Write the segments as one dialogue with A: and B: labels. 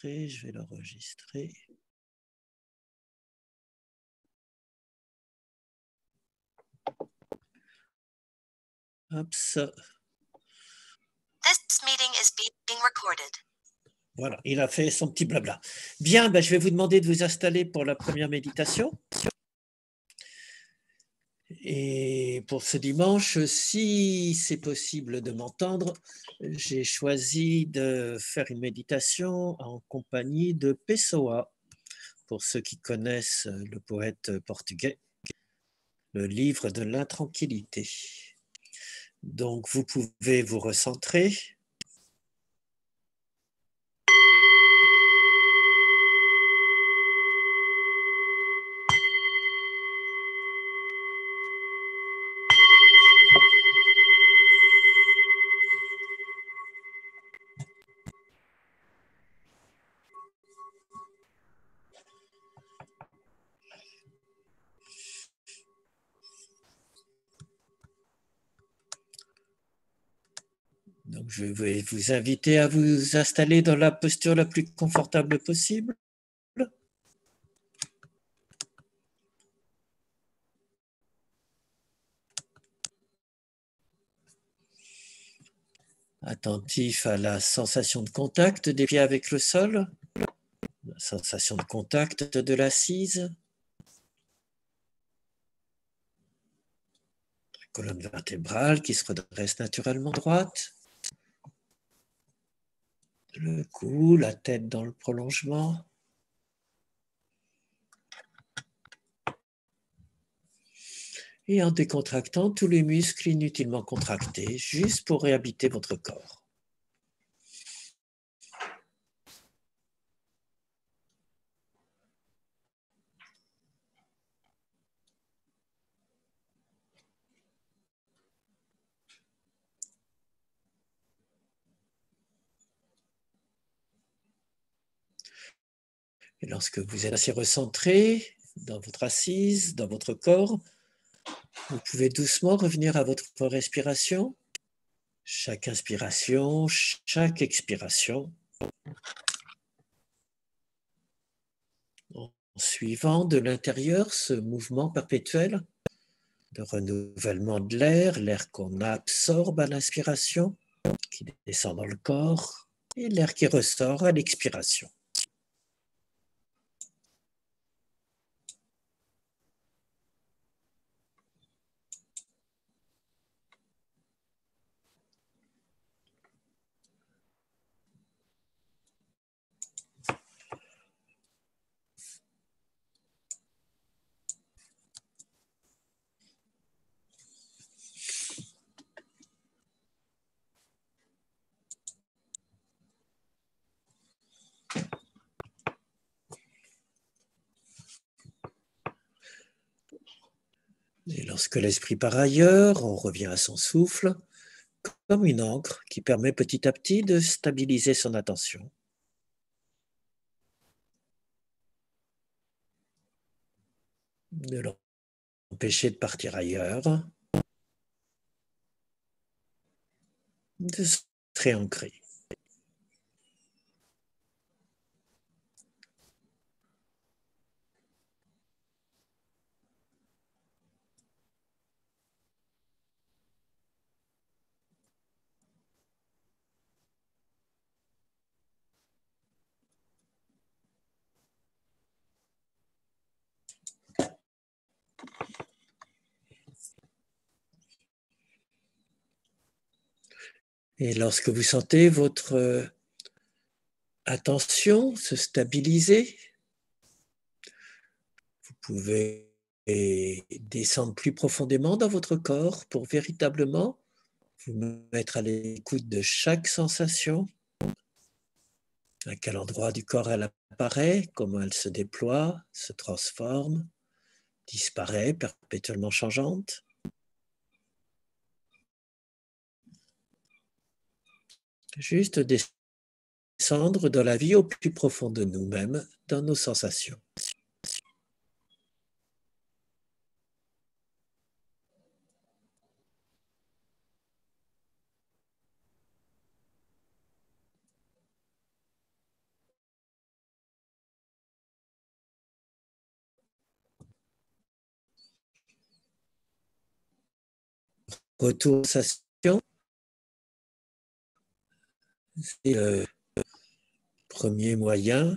A: Je vais l'enregistrer. Hop, ça.
B: This meeting is being recorded.
A: Voilà, il a fait son petit blabla. Bien, je vais vous demander de vous installer pour la première méditation. Et pour ce dimanche, si c'est possible de m'entendre, j'ai choisi de faire une méditation en compagnie de Pessoa. Pour ceux qui connaissent le poète portugais, le livre de l'intranquillité. Donc, vous pouvez vous recentrer. Donc, je vais vous inviter à vous installer dans la posture la plus confortable possible. Attentif à la sensation de contact des pieds avec le sol, la sensation de contact de l'assise, la colonne vertébrale qui se redresse naturellement droite, le cou, la tête dans le prolongement. Et en décontractant tous les muscles inutilement contractés, juste pour réhabiter votre corps. Et lorsque vous êtes assez recentré dans votre assise, dans votre corps, vous pouvez doucement revenir à votre respiration. Chaque inspiration, chaque expiration. En suivant de l'intérieur ce mouvement perpétuel de renouvellement de l'air qu'on absorbe à l'inspiration, qui descend dans le corps, et l'air qui ressort à l'expiration. Et lorsque l'esprit part ailleurs, on revient à son souffle, comme une encre qui permet petit à petit de stabiliser son attention. De l'empêcher de partir ailleurs, de se réancrer. Et lorsque vous sentez votre attention se stabiliser, vous pouvez descendre plus profondément dans votre corps pour véritablement vous mettre à l'écoute de chaque sensation, à quel endroit du corps elle apparaît, comment elle se déploie, se transforme, disparaît, perpétuellement changeante. Juste descendre dans la vie au plus profond de nous-mêmes, dans nos sensations. retour aux sensations, c'est le premier moyen,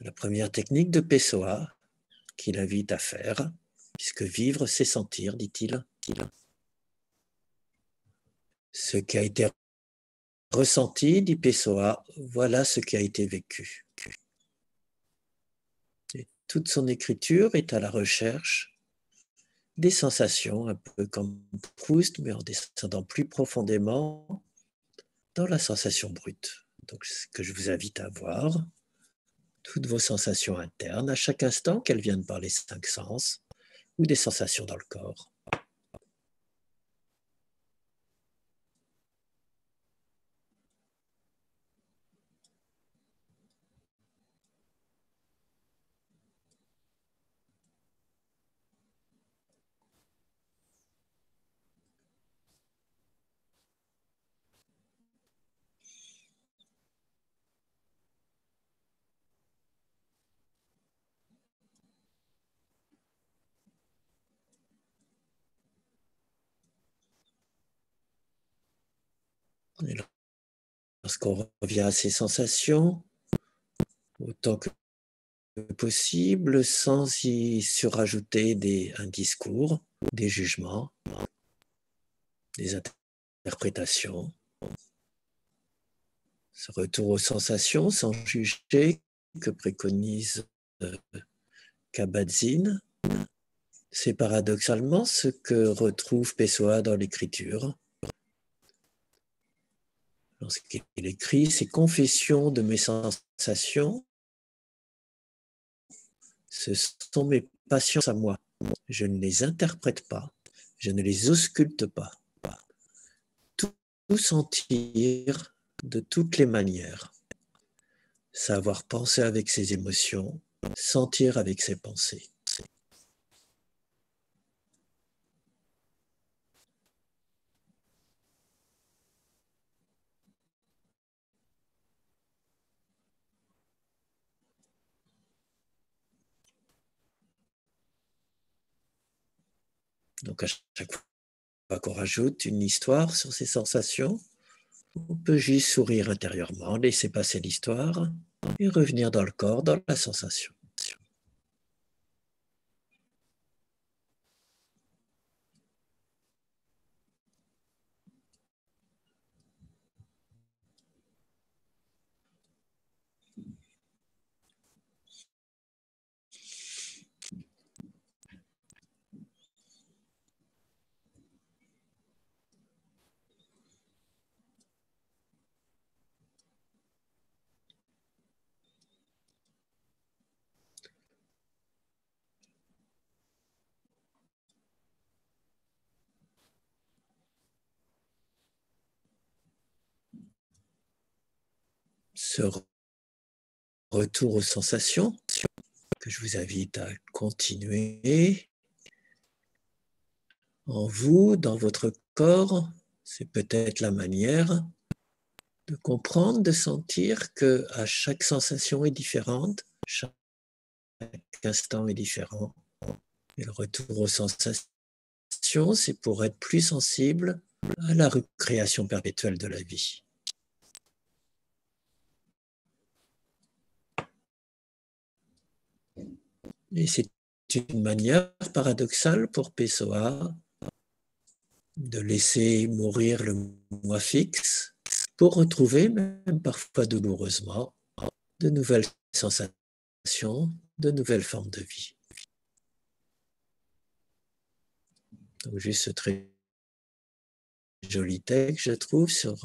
A: la première technique de Pessoa qu'il invite à faire, puisque vivre, c'est sentir, dit-il. Ce qui a été ressenti, dit Pessoa, voilà ce qui a été vécu. Et toute son écriture est à la recherche des sensations, un peu comme Proust, mais en descendant plus profondément dans la sensation brute. Donc, ce que je vous invite à voir, toutes vos sensations internes, à chaque instant, qu'elles viennent par les 5 sens, ou des sensations dans le corps. Et lorsqu'on revient à ces sensations, autant que possible, sans y surajouter un discours, des jugements, des interprétations. Ce retour aux sensations sans juger que préconise Kabat-Zinn, c'est paradoxalement ce que retrouve Pessoa dans l'écriture. Lorsqu'il écrit ses confessions de mes sensations, ce sont mes passions à moi. Je ne les interprète pas, je ne les ausculte pas. Tout sentir de toutes les manières. Savoir penser avec ses émotions, sentir avec ses pensées. Donc à chaque fois qu'on rajoute une histoire sur ces sensations, on peut juste sourire intérieurement, laisser passer l'histoire et revenir dans le corps, dans la sensation. Ce retour aux sensations que je vous invite à continuer en vous, dans votre corps, c'est peut-être la manière de comprendre, de sentir que à chaque sensation est différente, chaque instant est différent. Et le retour aux sensations, c'est pour être plus sensible à la recréation perpétuelle de la vie. Et c'est une manière paradoxale pour Pessoa de laisser mourir le moi fixe pour retrouver, même parfois douloureusement, de nouvelles sensations, de nouvelles formes de vie. Donc juste ce très joli texte, je trouve, sur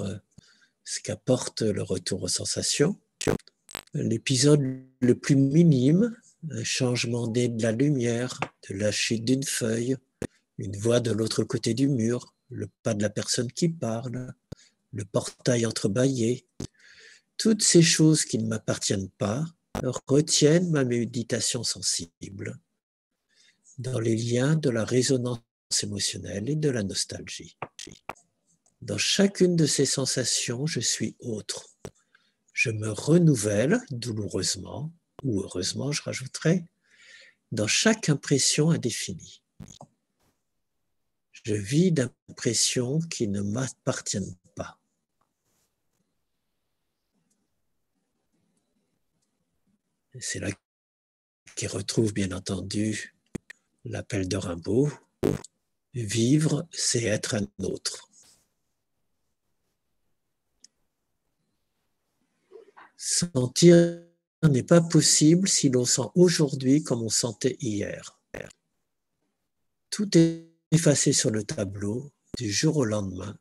A: ce qu'apporte le retour aux sensations. L'épisode le plus minime, un changement de la lumière, de la chute d'une feuille, une voix de l'autre côté du mur, le pas de la personne qui parle, le portail entrebâillé, toutes ces choses qui ne m'appartiennent pas retiennent ma méditation sensible dans les liens de la résonance émotionnelle et de la nostalgie. Dans chacune de ces sensations, je suis autre. Je me renouvelle douloureusement, ou heureusement, je rajouterai, dans chaque impression indéfinie. Je vis d'impressions qui ne m'appartiennent pas. C'est là qu'il retrouve bien entendu l'appel de Rimbaud. Vivre, c'est être un autre. Sentir n'est pas possible si l'on sent aujourd'hui comme on sentait hier. Tout est effacé sur le tableau du jour au lendemain.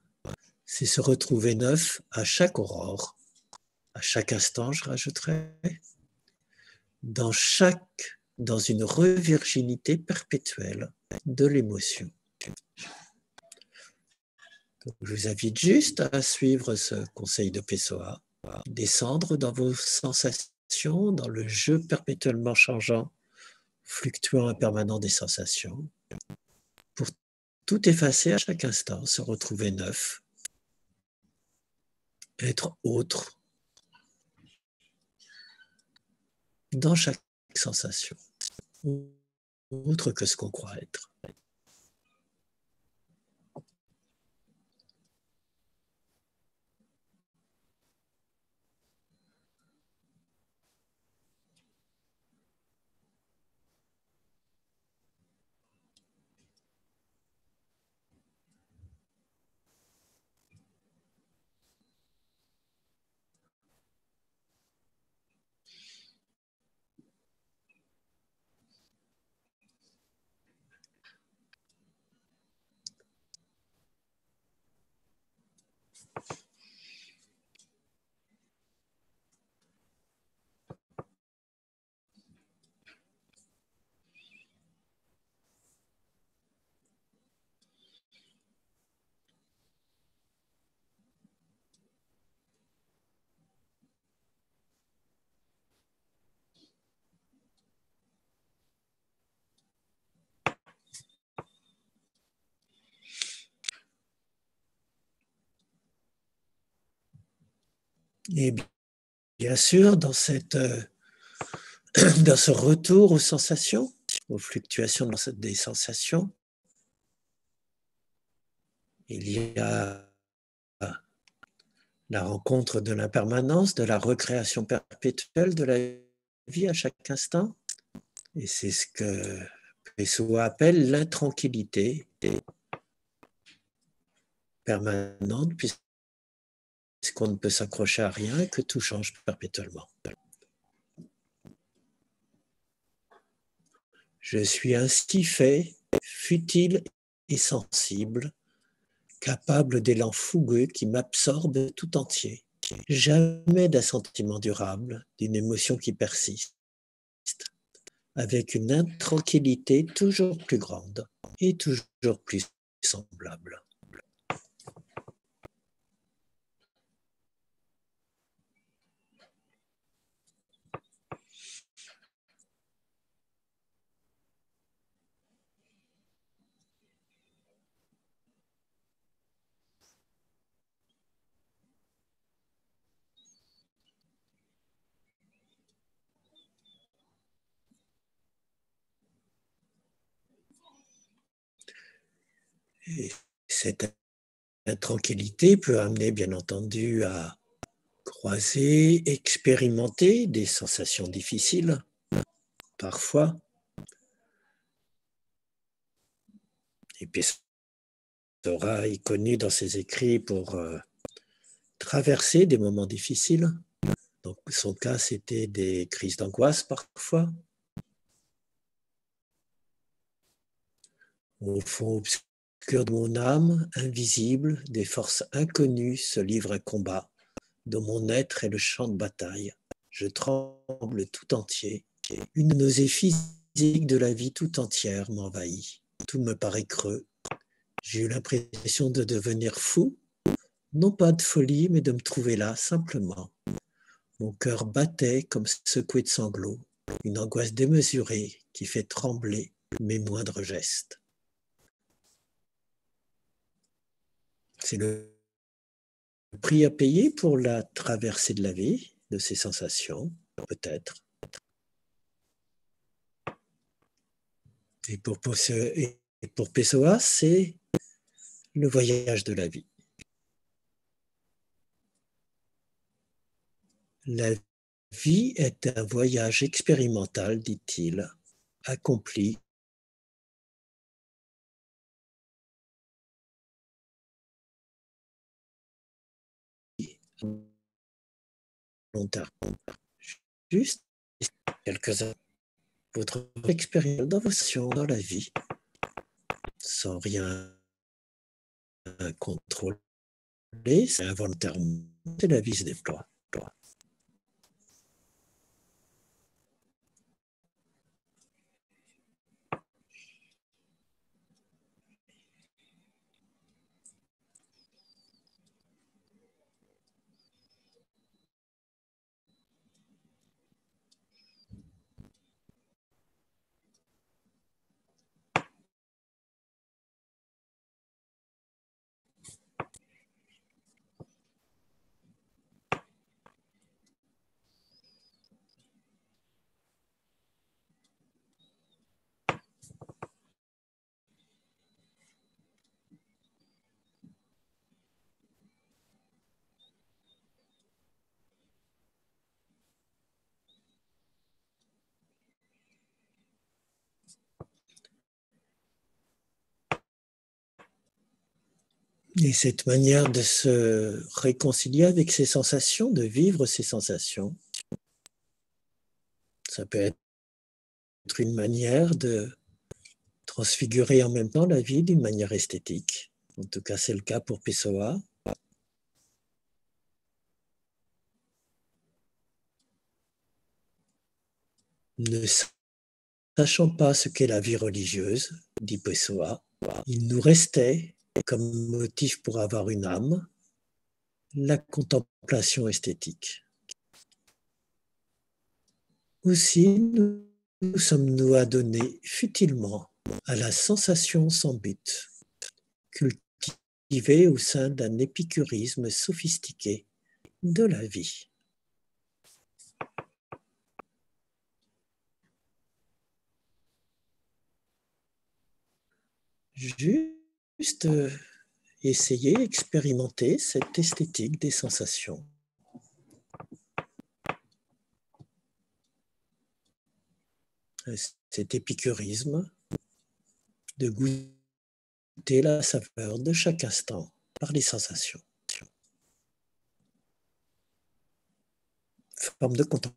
A: C'est se retrouver neuf à chaque aurore, à chaque instant, je rajouterais, dans une revirginité perpétuelle de l'émotion. Je vous invite juste à suivre ce conseil de Pessoa, descendre dans vos sensations, dans le jeu perpétuellement changeant, fluctuant et permanent des sensations, pour tout effacer à chaque instant, se retrouver neuf, être autre dans chaque sensation, autre que ce qu'on croit être. Et bien sûr, dans ce retour aux sensations, aux fluctuations des sensations, il y a la rencontre de l'impermanence, de la recréation perpétuelle de la vie à chaque instant. Et c'est ce que Pessoa appelle l'intranquillité permanente, puisqu'on ne peut s'accrocher à rien et que tout change perpétuellement. Je suis ainsi fait, futile et sensible, capable d'élan fougueux qui m'absorbe tout entier. Jamais d'un sentiment durable, d'une émotion qui persiste, avec une intranquillité toujours plus grande et toujours plus semblable. Et cette intranquillité peut amener, bien entendu, à croiser, expérimenter des sensations difficiles, parfois. Et Pessoa est connu dans ses écrits pour traverser des moments difficiles. Donc, son cas, c'était des crises d'angoisse parfois. Au fond obscur de mon âme, invisible, des forces inconnues se livrent un combat, dont mon être est le champ de bataille. Je tremble tout entier. Une nausée physique de la vie tout entière m'envahit. Tout me paraît creux. J'ai eu l'impression de devenir fou, non pas de folie, mais de me trouver là, simplement. Mon cœur battait comme secoué de sanglots, une angoisse démesurée qui fait trembler mes moindres gestes. C'est le prix à payer pour la traversée de la vie, de ces sensations, peut-être. Et pour Pessoa, c'est le voyage de la vie. La vie est un voyage expérimental, dit-il, accompli volontairement. Juste quelques années, votre expérience d'invention dans la vie, sans rien contrôler, c'est involontairement, et la vie se déploie. Et cette manière de se réconcilier avec ses sensations, de vivre ses sensations, ça peut être une manière de transfigurer en même temps la vie d'une manière esthétique. En tout cas, c'est le cas pour Pessoa. Ne sachant pas ce qu'est la vie religieuse, dit Pessoa, il nous restait comme motif pour avoir une âme la contemplation esthétique. Aussi, nous sommes-nous adonnés futilement à la sensation sans but, cultivée au sein d'un épicurisme sophistiqué de la vie. Juste essayer, expérimenter cette esthétique des sensations. Cet épicurisme de goûter la saveur de chaque instant par les sensations. Forme de contemplation.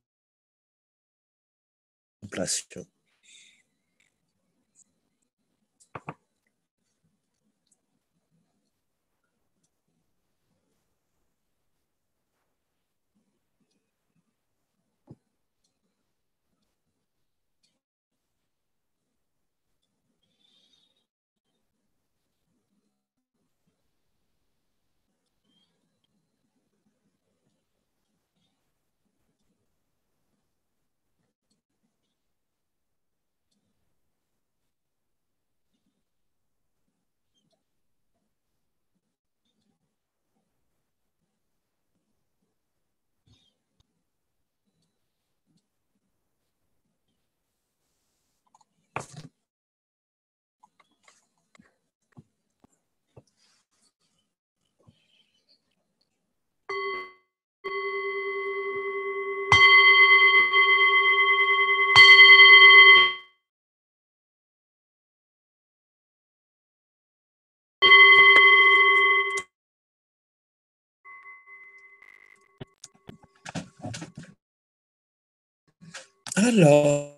A: Alors,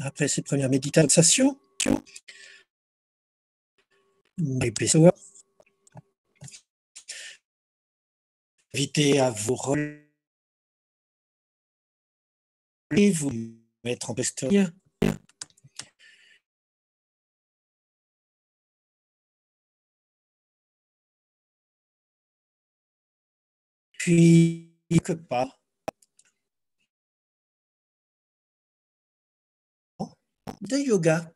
A: après ces premières méditations, les Pessoa invitez à vous relever, vous mettre en posture, puis quelques pas de yoga.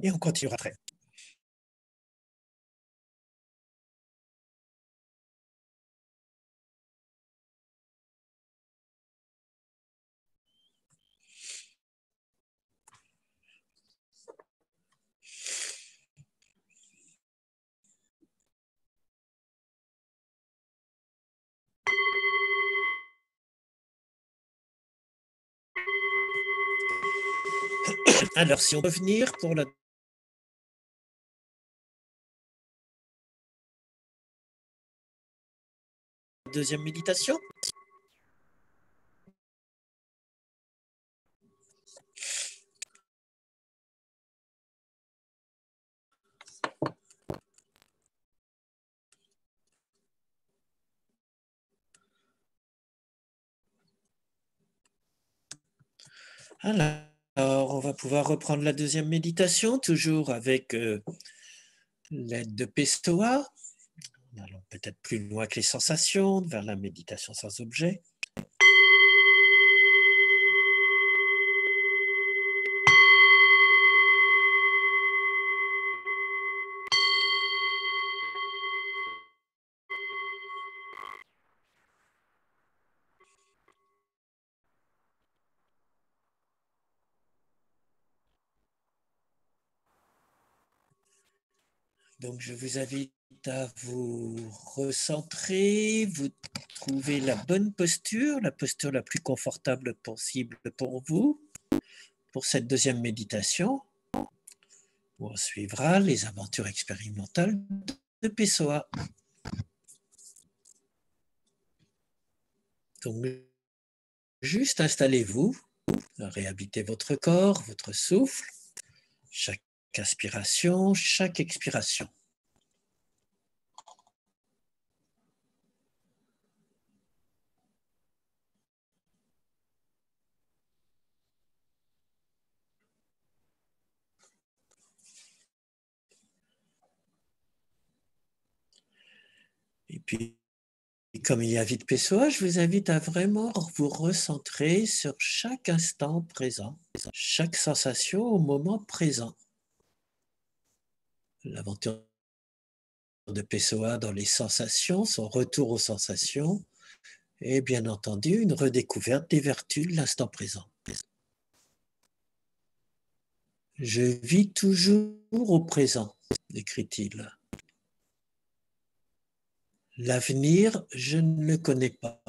A: et on continuera après. Alors, si on peut venir pour la deuxième méditation. Alors, on va pouvoir reprendre la deuxième méditation, toujours avec l'aide de Pessoa. Allons peut-être plus loin que les sensations, vers la méditation sans objet. Donc, je vous invite à vous recentrer, vous trouvez la bonne posture, la posture la plus confortable possible pour vous, pour cette deuxième méditation, où on suivra les aventures expérimentales de Pessoa. Donc, juste installez-vous, réhabitez votre corps, votre souffle, chaque inspiration, chaque expiration. Et puis, comme il y a Vite Pessoa, je vous invite à vraiment vous recentrer sur chaque instant présent, chaque sensation au moment présent. L'aventure de Pessoa dans les sensations, son retour aux sensations, et bien entendu une redécouverte des vertus de l'instant présent. Je vis toujours au présent, écrit-il. L'avenir, je ne le connais pas.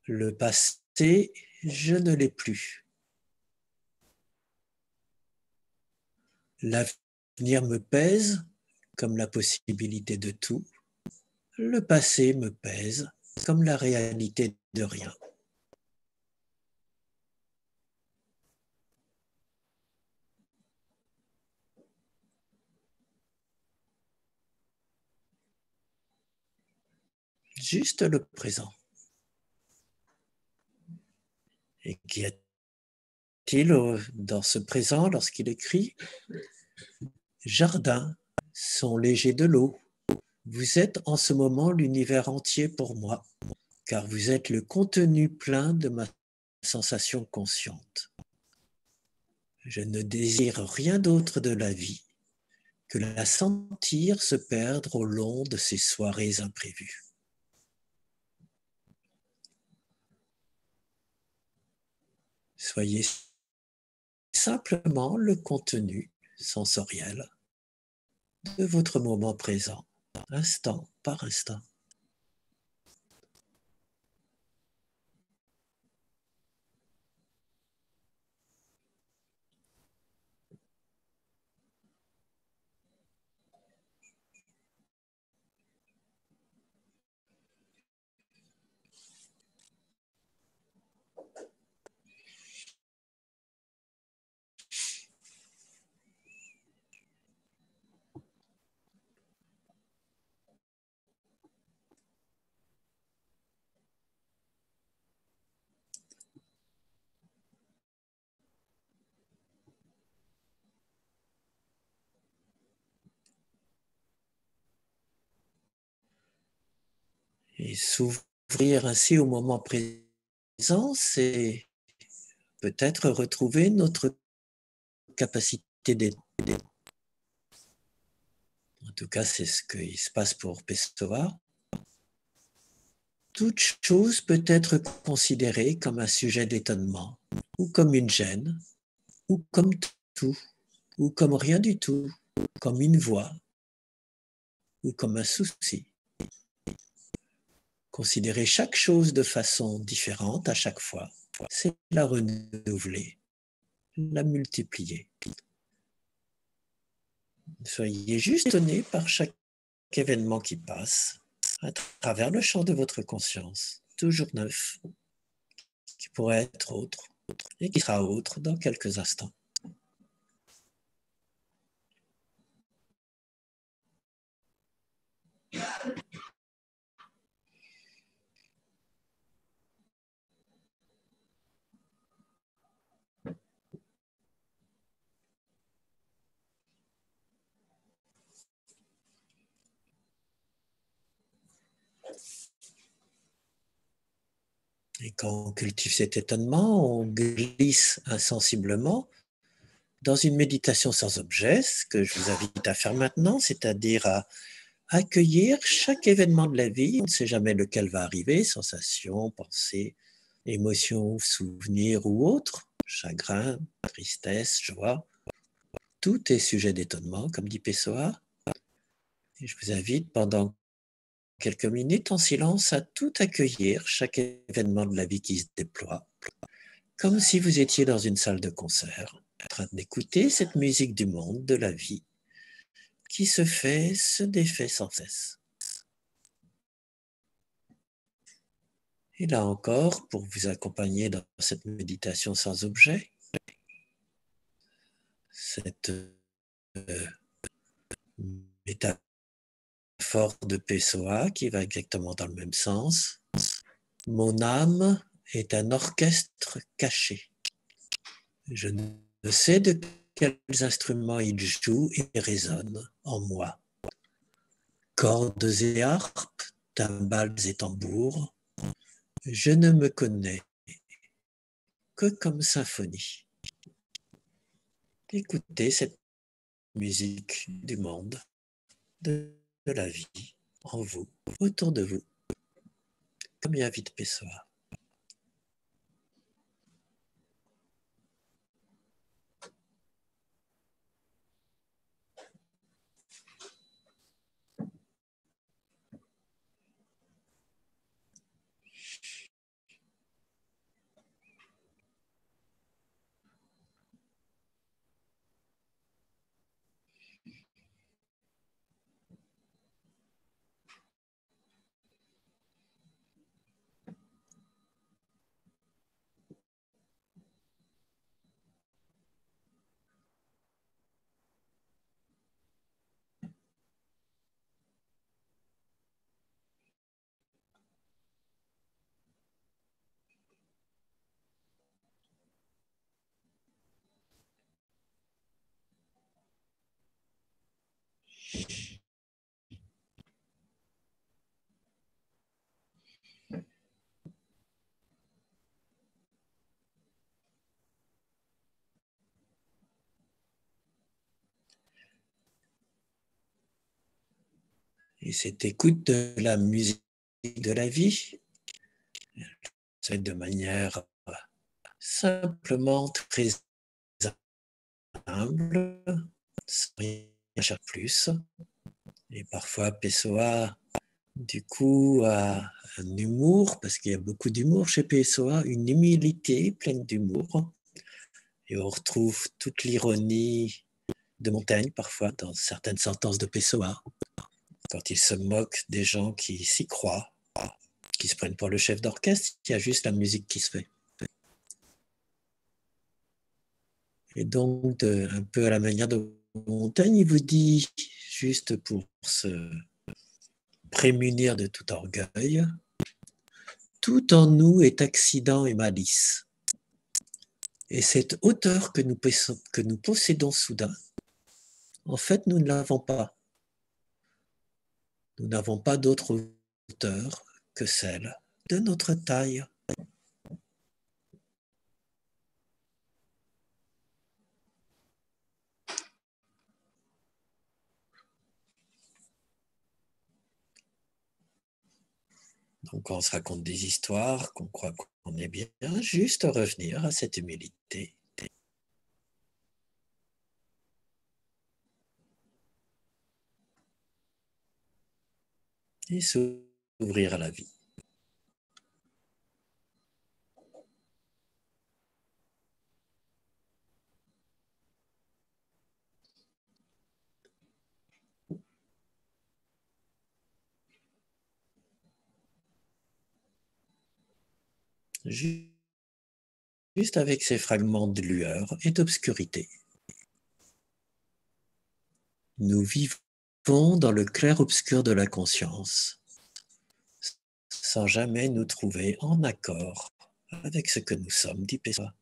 A: Le passé, je ne l'ai plus. L'avenir me pèse comme la possibilité de tout. Le passé me pèse comme la réalité de rien. Juste le présent. Et qu'y a-t-il dans ce présent lorsqu'il écrit « Jardins sont légers de l'eau. Vous êtes en ce moment l'univers entier pour moi, car vous êtes le contenu plein de ma sensation consciente. Je ne désire rien d'autre de la vie que la sentir se perdre au long de ces soirées imprévues. » Soyez simplement le contenu sensoriel de votre moment présent, instant par instant. Et s'ouvrir ainsi au moment présent, c'est peut-être retrouver notre capacité d'étonnement. En tout cas, c'est ce qui se passe pour Pessoa. Toute chose peut être considérée comme un sujet d'étonnement, ou comme une gêne, ou comme tout, ou comme rien du tout, comme une voix, ou comme un souci. Considérer chaque chose de façon différente à chaque fois, c'est la renouveler, la multiplier. Soyez juste étonné par chaque événement qui passe à travers le champ de votre conscience, toujours neuf, qui pourrait être autre et qui sera autre dans quelques instants. Et quand on cultive cet étonnement, on glisse insensiblement dans une méditation sans objet, ce que je vous invite à faire maintenant, c'est-à-dire à accueillir chaque événement de la vie. On ne sait jamais lequel va arriver, sensation, pensée, émotion, souvenir ou autre, chagrin, tristesse, joie. Tout est sujet d'étonnement, comme dit Pessoa. Et je vous invite pendant quelques minutes en silence à tout accueillir, chaque événement de la vie qui se déploie, comme si vous étiez dans une salle de concert, en train d'écouter cette musique du monde, de la vie, qui se fait, se défait sans cesse. Et là encore, pour vous accompagner dans cette méditation sans objet, cette métaphore de Pessoa qui va exactement dans le même sens. Mon âme est un orchestre caché. Je ne sais de quels instruments il joue et résonne en moi. Cordes et harpes, timbales et tambours, je ne me connais que comme symphonie. Écoutez cette musique du monde, de la vie, en vous, autour de vous, comme y invite Pessoa. Et cette écoute de la musique de la vie, c'est de manière simplement très humble, sans rien chercher plus. Et parfois, Pessoa, du coup, a un humour, parce qu'il y a beaucoup d'humour chez Pessoa, une humilité pleine d'humour. Et on retrouve toute l'ironie de Montaigne, parfois, dans certaines sentences de Pessoa, quand il se moque des gens qui s'y croient, qui se prennent pour le chef d'orchestre, il y a juste la musique qui se fait. Et donc, un peu à la manière de Montaigne, il vous dit, juste pour se prémunir de tout orgueil, tout en nous est accident et malice. Et cette hauteur que nous possédons soudain, en fait, nous ne l'avons pas. Nous n'avons pas d'autre hauteur que celle de notre taille. Donc on se raconte des histoires, qu'on croit qu'on est bien, juste revenir à cette humilité. Et s'ouvrir à la vie. Juste avec ces fragments de lueur et d'obscurité. Nous vivons dans le clair-obscur de la conscience, sans jamais nous trouver en accord avec ce que nous sommes, dit Pessoa.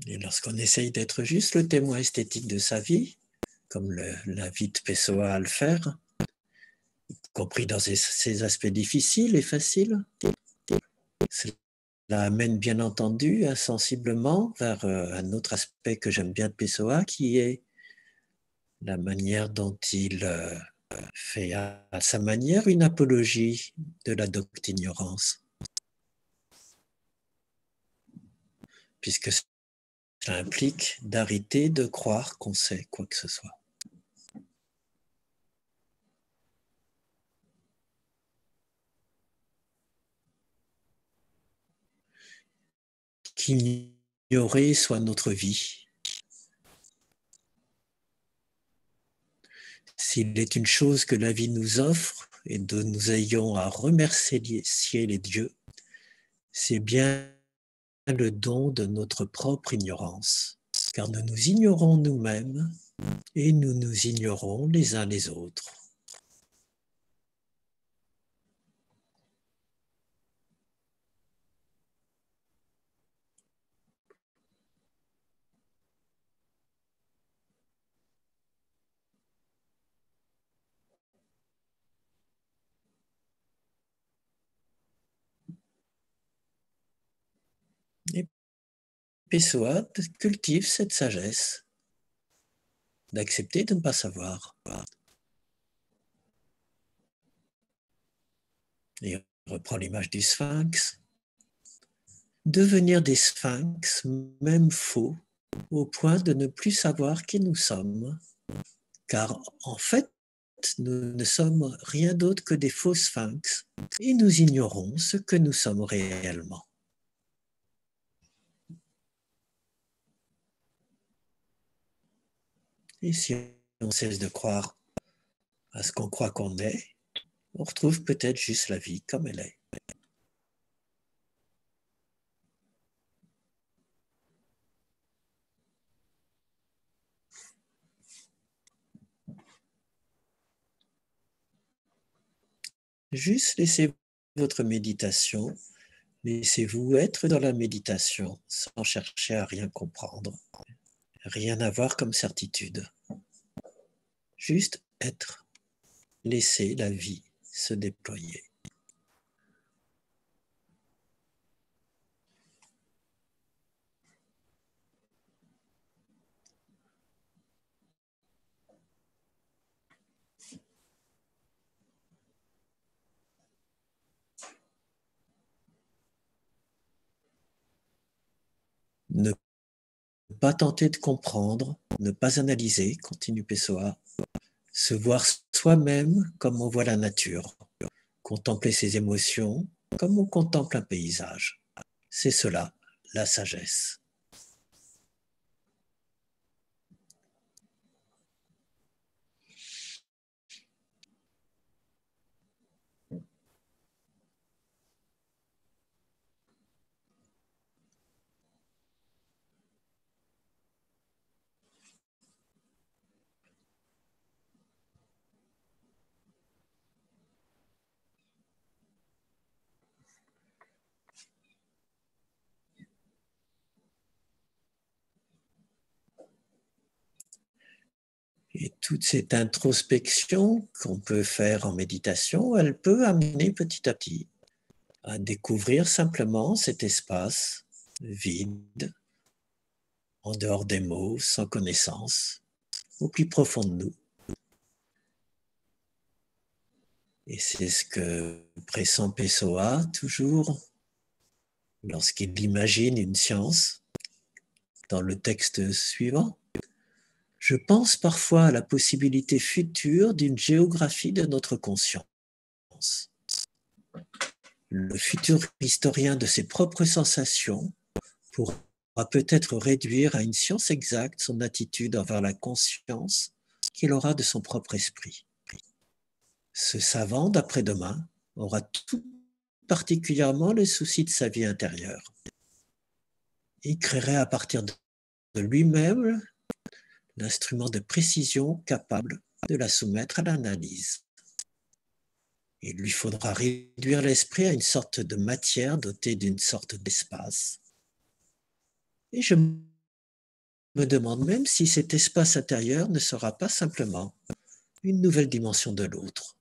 A: Et lorsqu'on essaye d'être juste le témoin esthétique de sa vie, comme l'invite Pessoa à le faire, y compris dans ses aspects difficiles et faciles, cela amène bien entendu insensiblement vers un autre aspect que j'aime bien de Pessoa, qui est la manière dont il fait à sa manière une apologie de la docte-ignorance, puisque cela implique d'arrêter de croire qu'on sait quoi que ce soit. Qu'ignorer soit notre vie. S'il est une chose que la vie nous offre et dont nous ayons à remercier les dieux, c'est bien le don de notre propre ignorance, car nous nous ignorons nous-mêmes et nous nous ignorons les uns les autres. Et Pessoa cultive cette sagesse d'accepter de ne pas savoir. Et on reprend l'image du sphinx. Devenir des sphinx, même faux, au point de ne plus savoir qui nous sommes, car en fait, nous ne sommes rien d'autre que des faux sphinx, et nous ignorons ce que nous sommes réellement. Et si on cesse de croire à ce qu'on croit qu'on est, on retrouve peut-être juste la vie comme elle est. Juste laissez votre méditation, laissez-vous être dans la méditation sans chercher à rien comprendre, rien avoir comme certitude. Juste être, laisser la vie se déployer. Ne pas tenter de comprendre, ne pas analyser, continue Pessoa, se voir soi-même comme on voit la nature, contempler ses émotions comme on contemple un paysage. C'est cela, la sagesse. Et toute cette introspection qu'on peut faire en méditation, elle peut amener petit à petit à découvrir simplement cet espace vide, en dehors des mots, sans connaissance, au plus profond de nous. Et c'est ce que pressent Pessoa toujours lorsqu'il imagine une science dans le texte suivant. Je pense parfois à la possibilité future d'une géographie de notre conscience. Le futur historien de ses propres sensations pourra peut-être réduire à une science exacte son attitude envers la conscience qu'il aura de son propre esprit. Ce savant d'après-demain aura tout particulièrement le souci de sa vie intérieure. Il créerait à partir de lui-même l'instrument de précision capable de la soumettre à l'analyse. Il lui faudra réduire l'esprit à une sorte de matière dotée d'une sorte d'espace. Et je me demande même si cet espace intérieur ne sera pas simplement une nouvelle dimension de l'autre,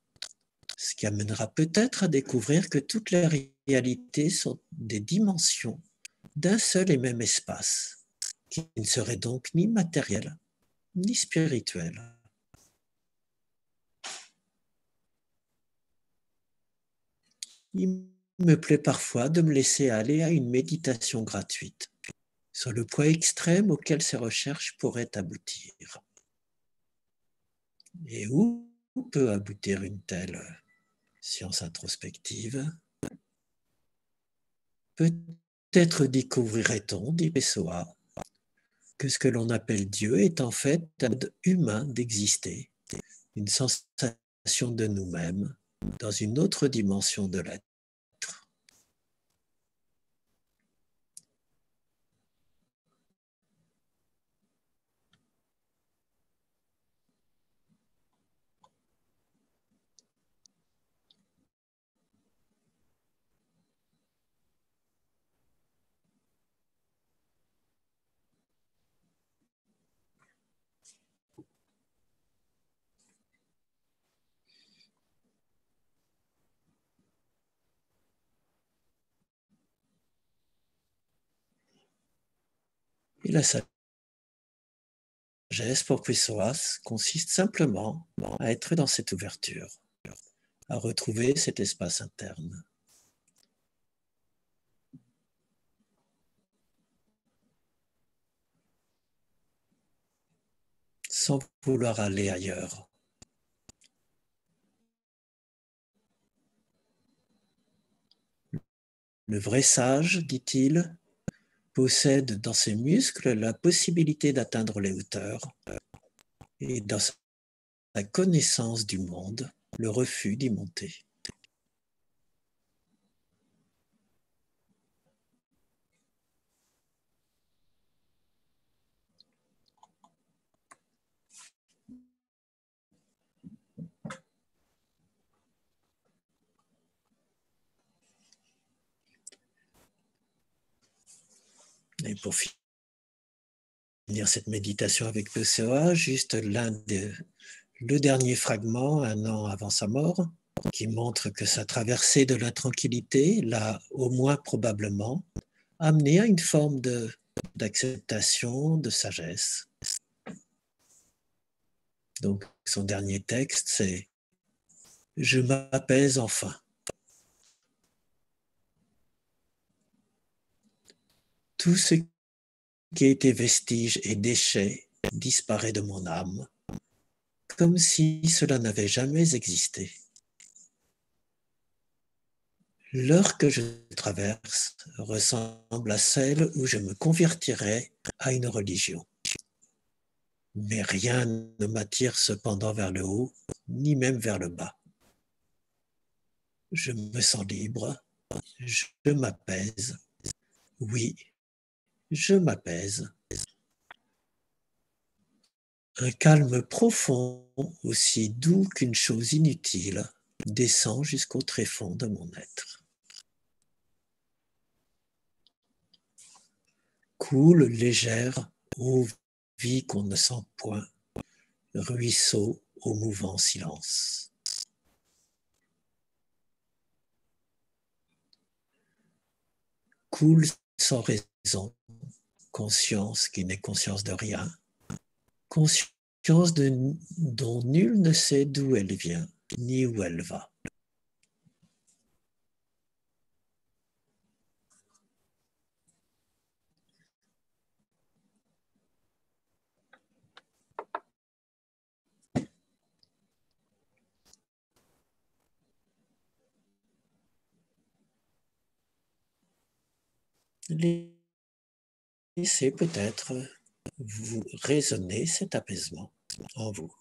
A: ce qui amènera peut-être à découvrir que toutes les réalités sont des dimensions d'un seul et même espace, qui ne serait donc ni matériel, ni spirituel. Il me plaît parfois de me laisser aller à une méditation gratuite sur le point extrême auquel ces recherches pourraient aboutir. Et où peut aboutir une telle science introspective? Peut-être découvrirait-on, dit Pessoa, que ce que l'on appelle Dieu est en fait un mode humain d'exister, une sensation de nous-mêmes dans une autre dimension de l'être. Et la sagesse pour Pessoa consiste simplement à être dans cette ouverture, à retrouver cet espace interne. Sans vouloir aller ailleurs. Le vrai sage, dit-il, possède dans ses muscles la possibilité d'atteindre les hauteurs et dans sa connaissance du monde, le refus d'y monter. Et pour finir cette méditation avec Pessoa, juste le dernier fragment, un an avant sa mort, qui montre que sa traversée de la tranquillité l'a au moins probablement amené à une forme d'acceptation, de sagesse. Donc son dernier texte, c'est « Je m'apaise enfin ». Tout ce qui était vestige et déchet disparaît de mon âme, comme si cela n'avait jamais existé. L'heure que je traverse ressemble à celle où je me convertirais à une religion. Mais rien ne m'attire cependant vers le haut, ni même vers le bas. Je me sens libre, je m'apaise. Oui, je m'apaise. Un calme profond, aussi doux qu'une chose inutile, descend jusqu'au tréfonds de mon être. Coule légère, ô vie qu'on ne sent point, ruisseau au mouvant silence. Coule sans raison, conscience qui n'est conscience de rien, conscience dont nul ne sait d'où elle vient, ni où elle va. Laissez peut-être vous résonner cet apaisement en vous.